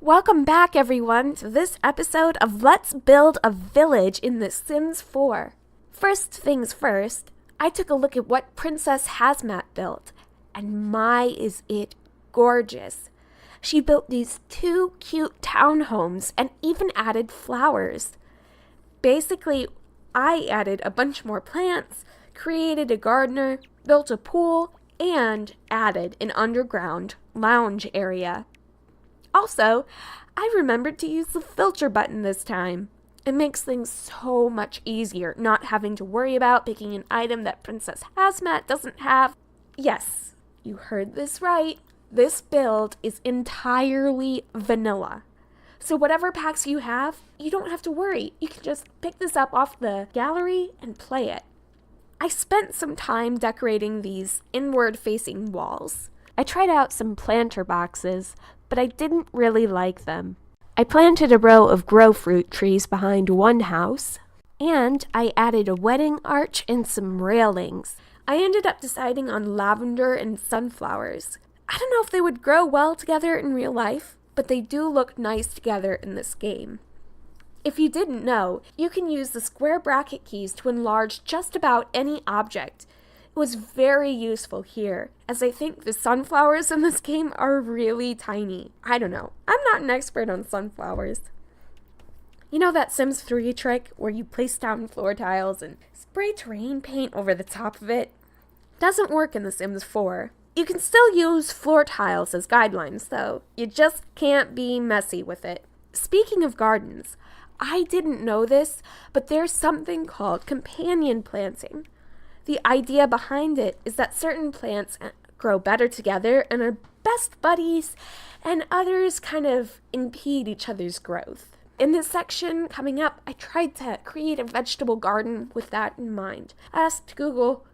Welcome back, everyone, to this episode of Let's Build a Village in The Sims 4. First things first, I took a look at what Princess Hazmat built, and my is it gorgeous. She built these two cute townhomes and even added flowers. Basically, I added a bunch more plants, created a gardener, built a pool, and added an underground lounge area. Also, I remembered to use the filter button this time. It makes things so much easier not having to worry about picking an item that Princess Hazmat doesn't have. Yes, you heard this right. This build is entirely vanilla. So whatever packs you have, you don't have to worry. You can just pick this up off the gallery and play it. I spent some time decorating these inward-facing walls. I tried out some planter boxes, but I didn't really like them. I planted a row of grow fruit trees behind one house, and I added a wedding arch and some railings. I ended up deciding on lavender and sunflowers. I don't know if they would grow well together in real life, but they do look nice together in this game. If you didn't know, you can use the square bracket keys to enlarge just about any object. It was very useful here, as I think the sunflowers in this game are really tiny. I don't know. I'm not an expert on sunflowers. You know that Sims 3 trick where you place down floor tiles and spray terrain paint over the top of it? Doesn't work in The Sims 4. You can still use floor tiles as guidelines, though. You just can't be messy with it. Speaking of gardens, I didn't know this, but there's something called companion planting. The idea behind it is that certain plants grow better together and are best buddies, and others kind of impede each other's growth. In this section coming up, I tried to create a vegetable garden with that in mind. I asked Google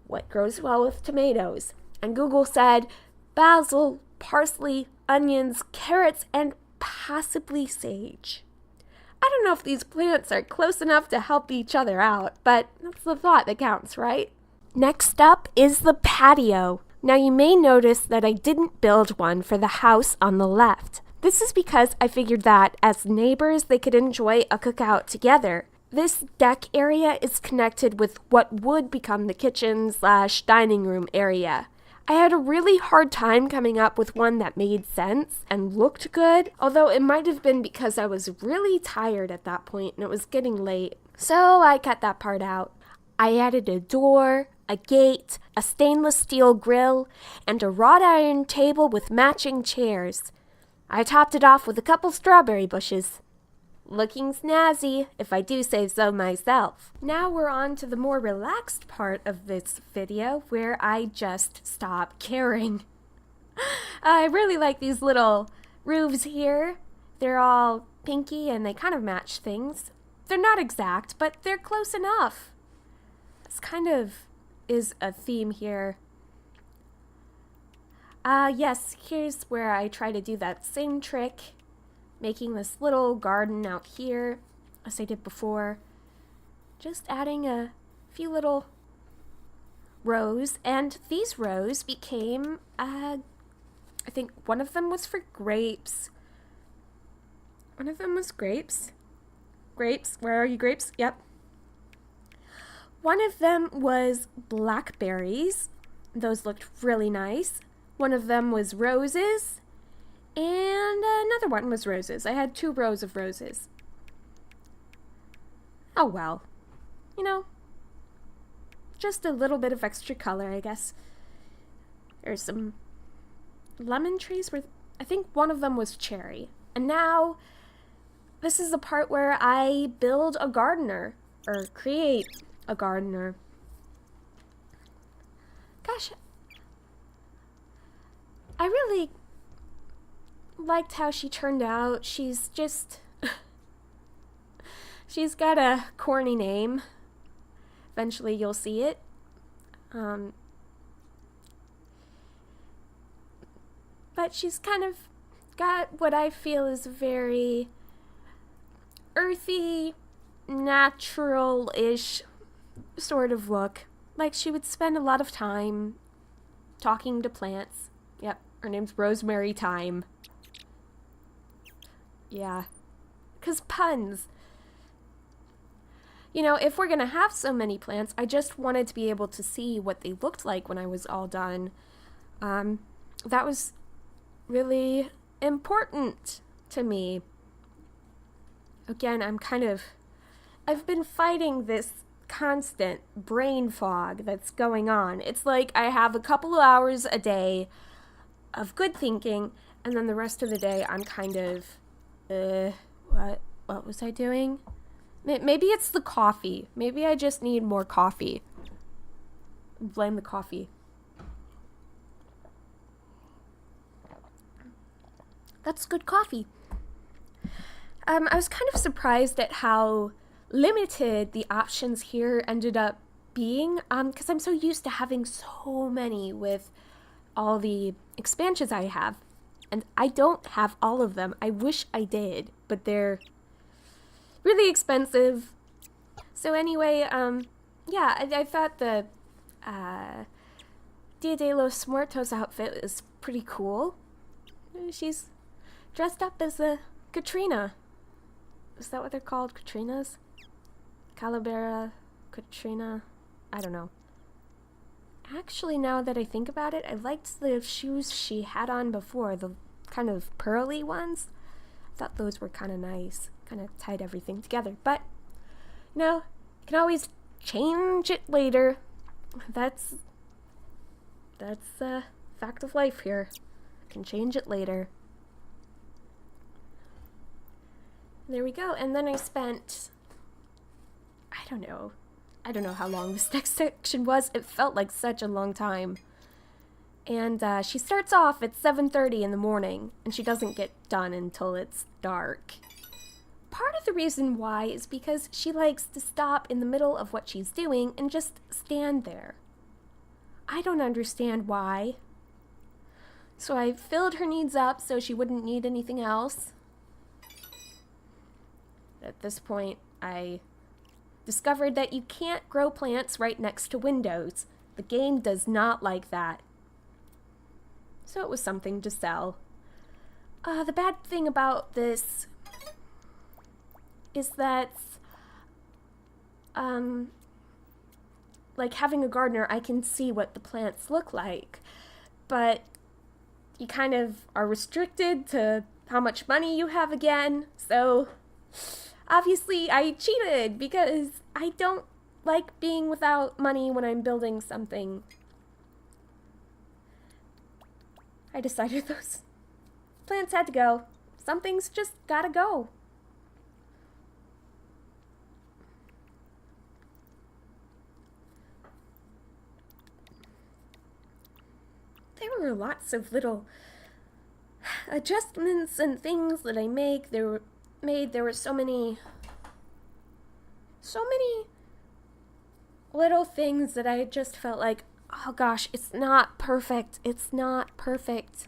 what grows well with tomatoes, and Google said basil, parsley, onions, carrots, and possibly sage. I don't know if these plants are close enough to help each other out, but that's the thought that counts, right? Next up is the patio. Now you may notice that I didn't build one for the house on the left. This is because I figured that as neighbors they could enjoy a cookout together. This deck area is connected with what would become the kitchen/dining room area. I had a really hard time coming up with one that made sense and looked good, although it might have been because I was really tired at that point and it was getting late. So I cut that part out. I added a door, a gate, a stainless steel grill, and a wrought iron table with matching chairs. I topped it off with a couple strawberry bushes. Looking snazzy, if I do say so myself. Now we're on to the more relaxed part of this video where I just stop caring. I really like these little roofs here. They're all pinky and they kind of match things. They're not exact, but they're close enough. This kind of is a theme here. Yes, here's where I try to do that same trick. Making this little garden out here, as I did before. Just adding a few little rows, and these rows became, I think one of them was for grapes. One of them was grapes. Grapes, where are you, grapes? Yep. One of them was blackberries. Those looked really nice. One of them was roses. And another one was roses. I had 2 rows of roses. Oh well. You know, just a little bit of extra color, I guess. There's some lemon trees where I think one of them was cherry. And now, this is the part where I build a gardener, or create a gardener. Gosh, I really liked how she turned out. She's just she's got a corny name. Eventually you'll see it. But she's kind of got what I feel is a very earthy, natural-ish sort of look. Like she would spend a lot of time talking to plants. Yep, her name's Rosemary Thyme. Yeah. 'Cause puns. You know, if we're gonna have so many plants, I just wanted to be able to see what they looked like when I was all done. That was really important to me. Again, I've been fighting this constant brain fog that's going on. It's like I have a couple of hours a day of good thinking, and then the rest of the day I'm kind of, what was I doing? Maybe it's the coffee. Maybe I just need more coffee. Blame the coffee. That's good coffee. I was kind of surprised at how limited the options here ended up being, because I'm so used to having so many with all the expansions I have, and I don't have all of them. I wish I did, but they're really expensive. So anyway, yeah, I thought the Dia de los Muertos outfit is pretty cool. She's dressed up as a Katrina. Is that what they're called? Katrinas? Calavera, Katrina? I don't know. Actually, now that I think about it, I liked the shoes she had on before, the kind of pearly ones. I thought those were kind of nice. Kind of tied everything together. But, you know, you can always change it later. That's a fact of life here. I can change it later. There we go. And then I spent, I don't know how long this next section was. It felt like such a long time. And she starts off at 7:30 in the morning, and she doesn't get done until it's dark. Part of the reason why is because she likes to stop in the middle of what she's doing and just stand there. I don't understand why. So I filled her needs up so she wouldn't need anything else. At this point, I discovered that you can't grow plants right next to windows. The game does not like that. So it was something to sell. The bad thing about this is that, like having a gardener, I can see what the plants look like, but you kind of are restricted to how much money you have again, so obviously I cheated because I don't like being without money when I'm building something. I decided those plants had to go. Something's just gotta go. There were lots of little adjustments and things that I made. There were so many little things that I just felt like, oh gosh, it's not perfect. It's not perfect.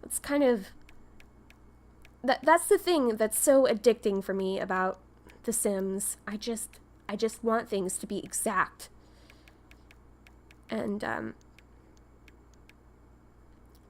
It's kind of that's the thing that's so addicting for me about The Sims. I just want things to be exact. And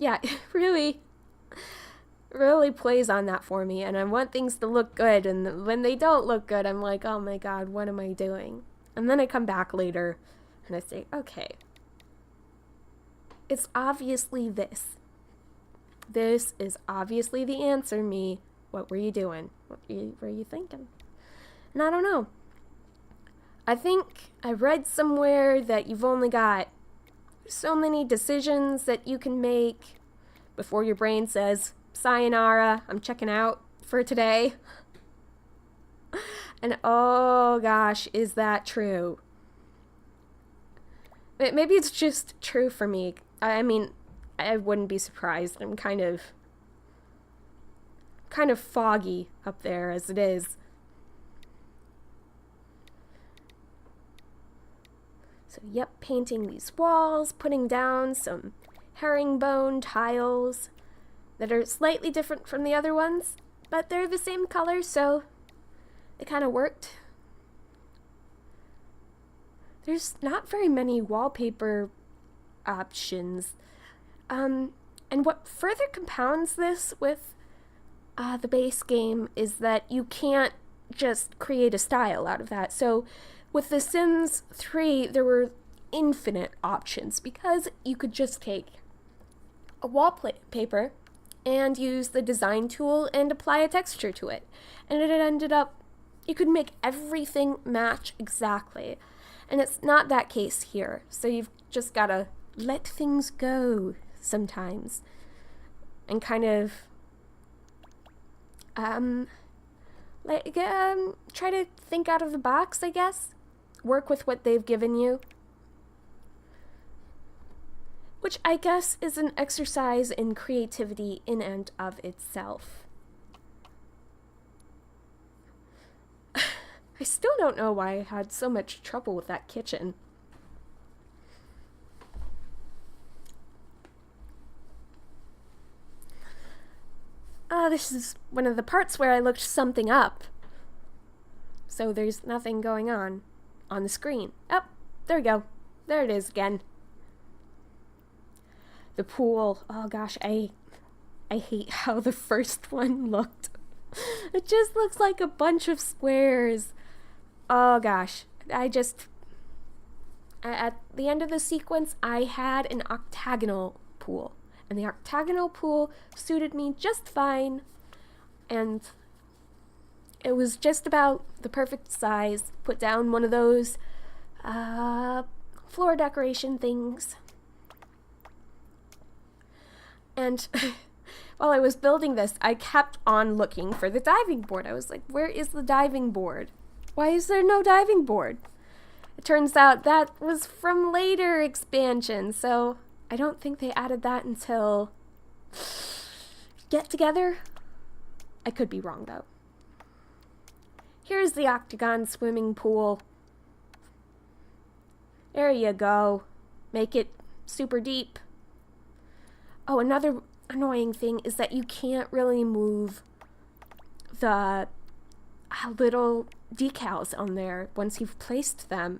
yeah, it really plays on that for me, and I want things to look good, and when they don't look good, I'm like, oh my god, what am I doing? And then I come back later and I say, okay, it's obviously this. This is obviously the answer, me. What were you doing? What were you thinking? And I don't know. I think I read somewhere that you've only got so many decisions that you can make before your brain says, sayonara, I'm checking out for today. And oh gosh, is that true? Maybe it's just true for me. I mean, I wouldn't be surprised. I'm kind of foggy up there as it is. So yep, painting these walls, putting down some herringbone tiles that are slightly different from the other ones, but they're the same color, so it kind of worked. There's not very many wallpaper options. And what further compounds this with the base game is that you can't just create a style out of that. So with The Sims 3, there were infinite options because you could just take a wallpaper and use the design tool and apply a texture to it. And it ended up, you could make everything match exactly. And it's not that case here. So you've just got to let things go sometimes and kind of try to think out of the box, I guess. Work with what they've given you. Which I guess is an exercise in creativity in and of itself. I still don't know why I had so much trouble with that kitchen. This is one of the parts where I looked something up. So there's nothing going on the screen. Oh, there we go. There it is again. The pool. Oh gosh, I hate how the first one looked. It just looks like a bunch of squares. Oh gosh, at the end of the sequence, I had an octagonal pool. And the octagonal pool suited me just fine. And it was just about the perfect size. Put down one of those floor decoration things. And while I was building this, I kept on looking for the diving board. I was like, where is the diving board? Why is there no diving board? It turns out that was from later expansions, so I don't think they added that until Get Together. I could be wrong, though. Here's the octagon swimming pool. There you go. Make it super deep. Oh, another annoying thing is that you can't really move the little decals on there once you've placed them.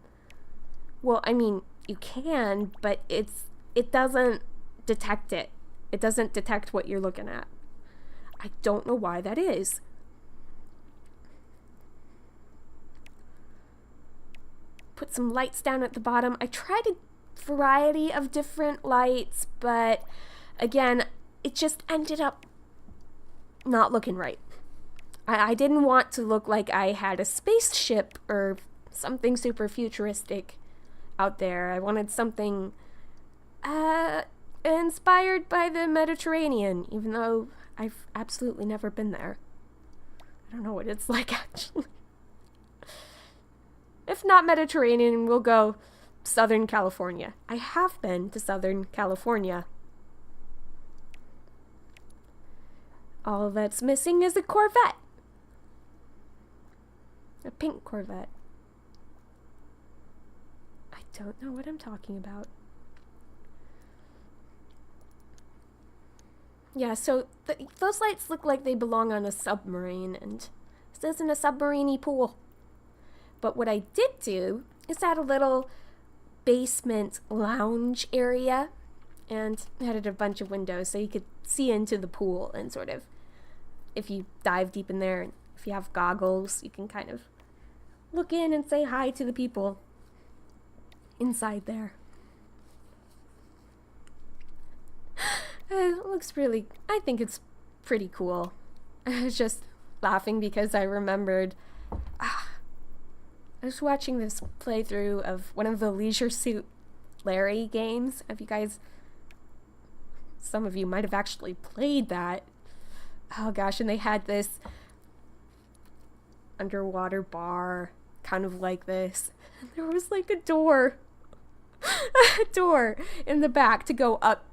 Well, I mean, you can, but it doesn't detect it. It doesn't detect what you're looking at. I don't know why that is. Put some lights down at the bottom. I tried a variety of different lights, but again, it just ended up not looking right. I didn't want to look like I had a spaceship or something super futuristic out there. I wanted something inspired by the Mediterranean, even though I've absolutely never been there. I don't know what it's like, actually. If not Mediterranean, we'll go Southern California. I have been to Southern California. All that's missing is a Corvette. A pink Corvette. I don't know what I'm talking about. Yeah, so those lights look like they belong on a submarine, and this isn't a submarine-y pool. But what I did do is add a little basement lounge area and added a bunch of windows so you could see into the pool and sort of, if you dive deep in there, if you have goggles, you can kind of look in and say hi to the people inside there. It looks really, I think it's pretty cool. I was just laughing because I remembered, I was watching this playthrough of one of the Leisure Suit Larry games. Have you guys, some of you might have actually played that. Oh gosh, and they had this underwater bar, kind of like this. And there was like a door in the back to go up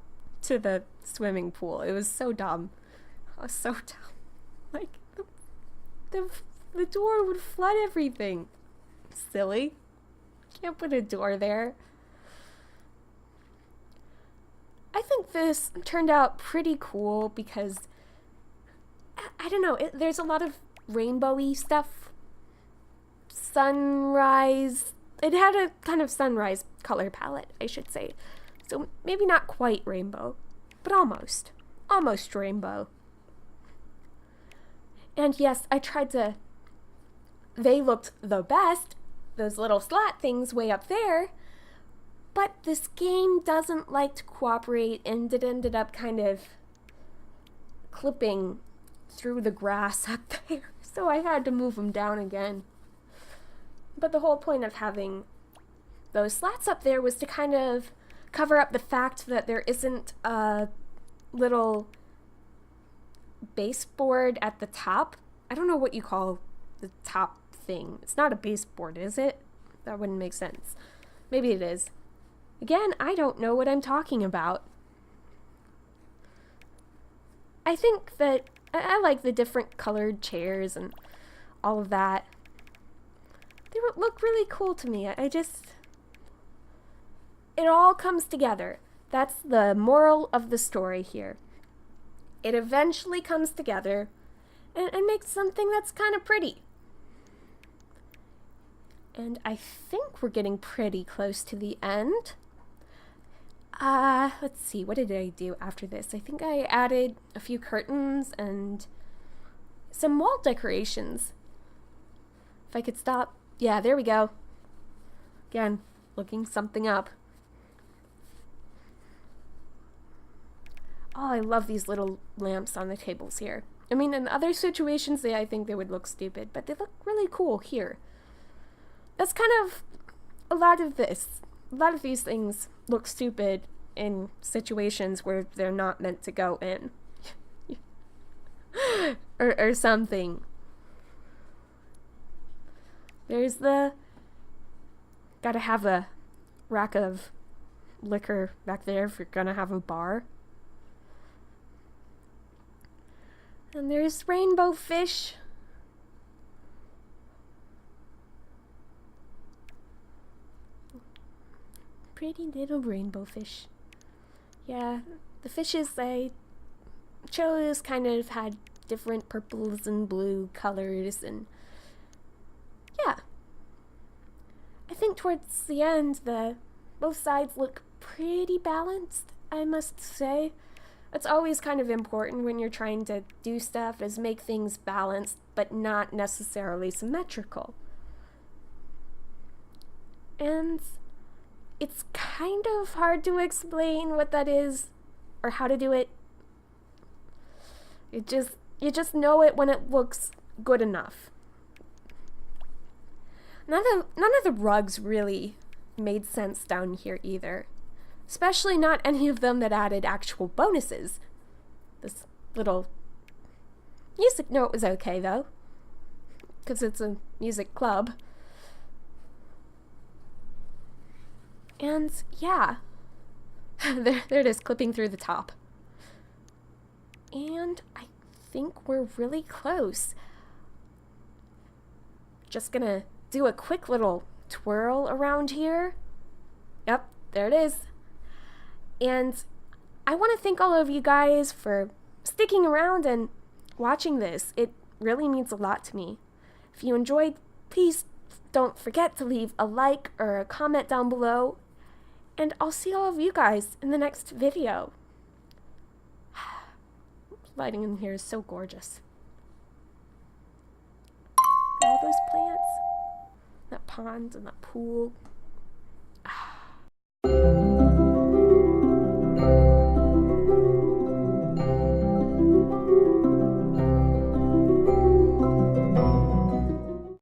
to the swimming pool. It was so dumb. I was so dumb. Like, the door would flood everything. Silly. Can't put a door there. I think this turned out pretty cool because, I don't know, there's a lot of rainbowy stuff. Sunrise. It had a kind of sunrise color palette, I should say. So maybe not quite rainbow, but almost. Almost rainbow. And yes, they looked the best, those little slat things way up there, but this game doesn't like to cooperate, and it ended up kind of clipping through the grass up there, so I had to move them down again. But the whole point of having those slats up there was to kind of cover up the fact that there isn't a little baseboard at the top. I don't know what you call the top thing. It's not a baseboard, is it? That wouldn't make sense. Maybe it is. Again, I don't know what I'm talking about. I think that I like the different colored chairs and all of that. They look really cool to me. It all comes together. That's the moral of the story here. It eventually comes together and makes something that's kind of pretty. And I think we're getting pretty close to the end. Let's see, what did I do after this? I think I added a few curtains and some wall decorations. If I could stop. Yeah, there we go. Again, looking something up. Oh, I love these little lamps on the tables here. I mean, in other situations, I think they would look stupid, but they look really cool here. That's kind of a lot of this. A lot of these things look stupid in situations where they're not meant to go in. or something. There's gotta have a rack of liquor back there if you're gonna have a bar. And there's rainbow fish. Pretty little rainbow fish. Yeah, the fishes I chose kind of had different purples and blue colors, and yeah. I think towards the end, both sides look pretty balanced, I must say. It's always kind of important when you're trying to do stuff is make things balanced, but not necessarily symmetrical. And it's kind of hard to explain what that is or how to do it. You just know it when it looks good enough. None of the rugs really made sense down here either. Especially not any of them that added actual bonuses. This little music note was okay though, because it's a music club. And yeah, there it is, clipping through the top. And I think we're really close. Just gonna do a quick little twirl around here. Yep, there it is. And I want to thank all of you guys for sticking around and watching this. It really means a lot to me. If you enjoyed, please don't forget to leave a like or a comment down below. And I'll see all of you guys in the next video. Lighting in here is so gorgeous. All those plants, that pond and that pool.